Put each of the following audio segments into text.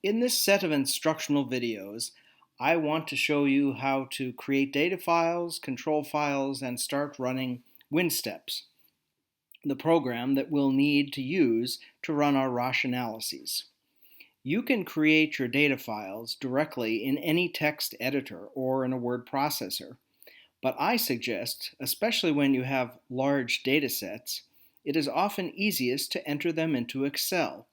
In this set of instructional videos, I want to show you how to create data files, control files, and start running WinSteps, the program that we'll need to use to run our Rasch analyses. You can create your data files directly in any text editor or in a word processor, but I suggest, especially when you have large data sets, it is often easiest to enter them into Excel,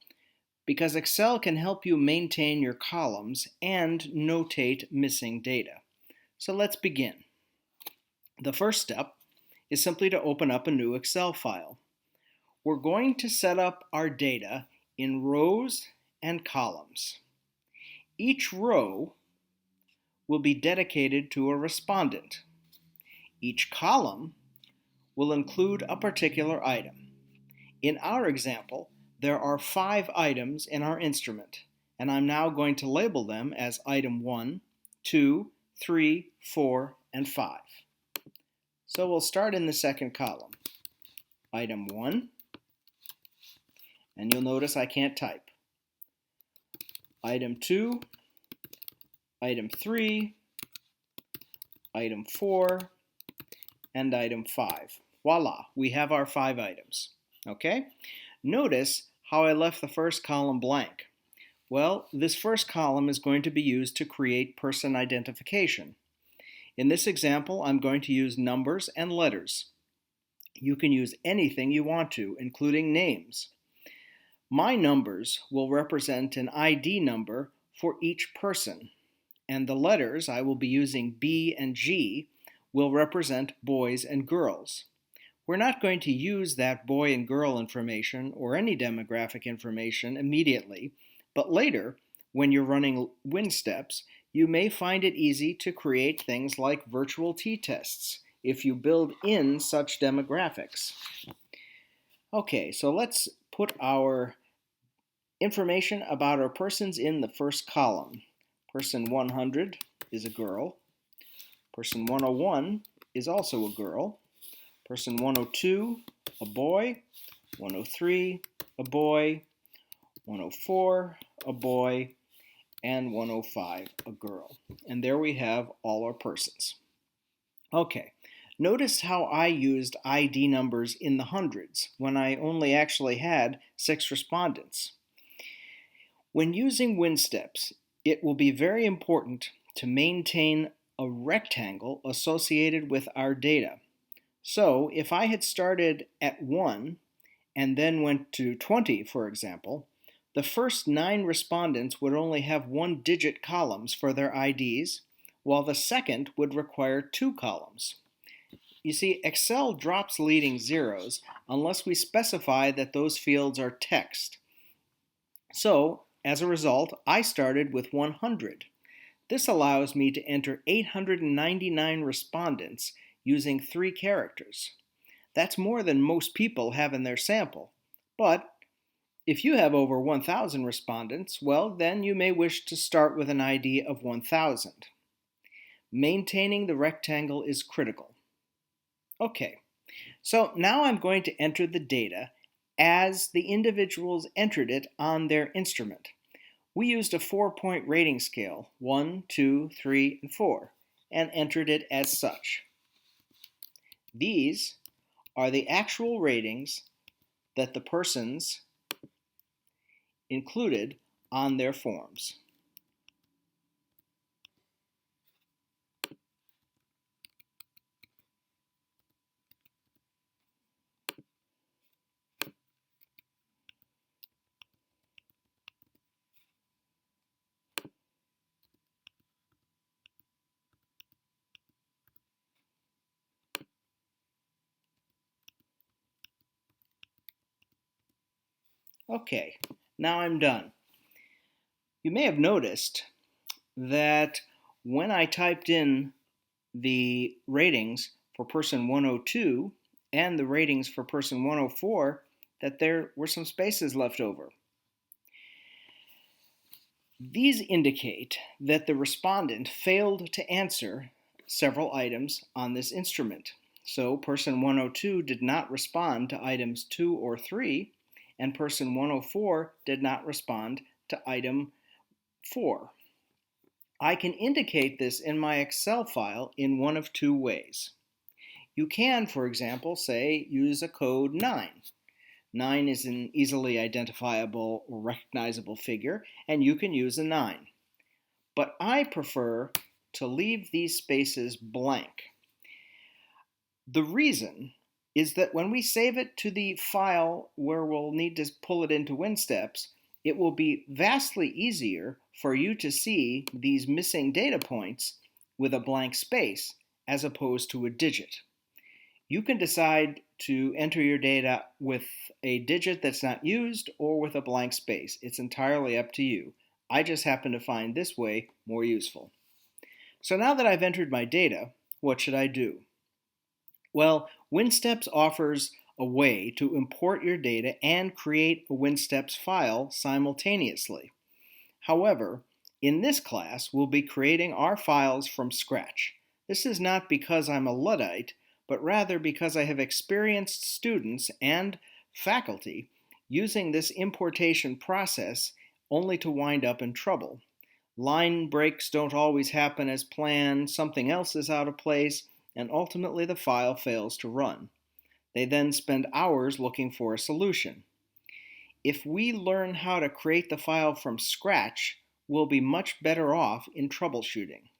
because Excel can help you maintain your columns and notate missing data. So let's begin. The first step is simply to open up a new Excel file. We're going to set up our data in rows and columns. Each row will be dedicated to a respondent. Each column will include a particular item. In our example, there are 5 items in our instrument, and I'm now going to label them as item 1, 2, 3, 4, and 5. So we'll start in the second column. Item 1, and you'll notice I can't type. Item 2, item 3, item 4, and item 5. Voila, we have our 5 items. Okay? Notice how I left the first column blank. Well, this first column is going to be used to create person identification. In this example, I'm going to use numbers and letters. You can use anything you want to, including names. My numbers will represent an ID number for each person, and the letters I will be using B and G will represent boys and girls. We're not going to use that boy and girl information or any demographic information immediately, but later, when you're running WinSteps, you may find it easy to create things like virtual t-tests if you build in such demographics. Okay, so let's put our information about our persons in the first column. Person 100 is a girl. Person 101 is also a girl. Person 102, a boy. 103, a boy. 104, a boy. And 105, a girl. And there we have all our persons. Okay, notice how I used ID numbers in the hundreds when I only actually had 6 respondents. When using WinSteps, it will be very important to maintain a rectangle associated with our data. So if I had started at 1 and then went to 20, for example, the first 9 respondents would only have 1-digit columns for their IDs, while the second would require 2 columns. You see, Excel drops leading zeros unless we specify that those fields are text. So, as a result, I started with 100. This allows me to enter 899 respondents using 3 characters. That's more than most people have in their sample. But if you have over 1,000 respondents, well, then you may wish to start with an ID of 1,000. Maintaining the rectangle is critical. Okay, so now I'm going to enter the data as the individuals entered it on their instrument. We used a 4-point rating scale, 1, 2, 3, and 4, and entered it as such. These are the actual ratings that the persons included on their forms. Okay, now I'm done. You may have noticed that when I typed in the ratings for person 102 and the ratings for person 104, that there were some spaces left over. These indicate that the respondent failed to answer several items on this instrument. So person 102 did not respond to items 2 or 3, and person 104 did not respond to item 4. I can indicate this in my Excel file in one of two ways. You can, for example, say use a code 9. 9 is an easily identifiable or recognizable figure, and you can use a 9. But I prefer to leave these spaces blank. The reason is that when we save it to the file where we'll need to pull it into WinSteps, it will be vastly easier for you to see these missing data points with a blank space as opposed to a digit. You can decide to enter your data with a digit that's not used or with a blank space. It's entirely up to you. I just happen to find this way more useful. So now that I've entered my data, what should I do? Well, WinSteps offers a way to import your data and create a WinSteps file simultaneously. However, in this class, we'll be creating our files from scratch. This is not because I'm a Luddite, but rather because I have experienced students and faculty using this importation process only to wind up in trouble. Line breaks don't always happen as planned, something else is out of place, and ultimately the file fails to run. They then spend hours looking for a solution. If we learn how to create the file from scratch, we'll be much better off in troubleshooting.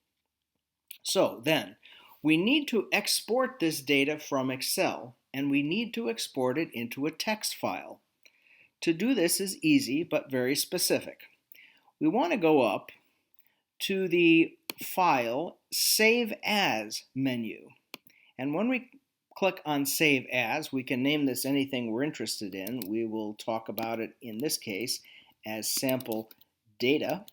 So then, we need to export this data from Excel, and we need to export it into a text file. To do this is easy, but very specific. We want to go up to the File, Save As menu. And when we click on Save As, we can name this anything we're interested in. We will talk about it in this case as sample data,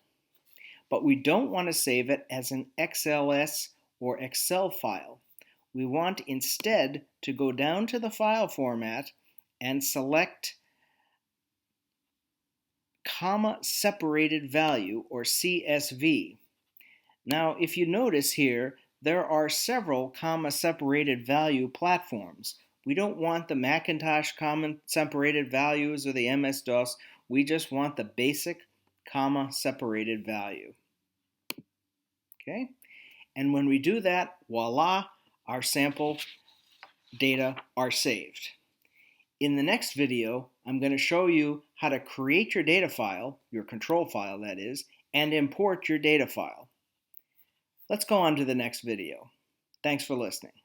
but we don't want to save it as an XLS or Excel file. We want instead to go down to the file format and select comma separated value or CSV. Now, if you notice here, there are several comma separated value platforms. We don't want the Macintosh comma separated values or the MS-DOS. We just want the basic comma separated value. Okay? And when we do that, voila, our sample data are saved. In the next video, I'm going to show you how to create your data file, your control file that is, and import your data file. Let's go on to the next video. Thanks for listening.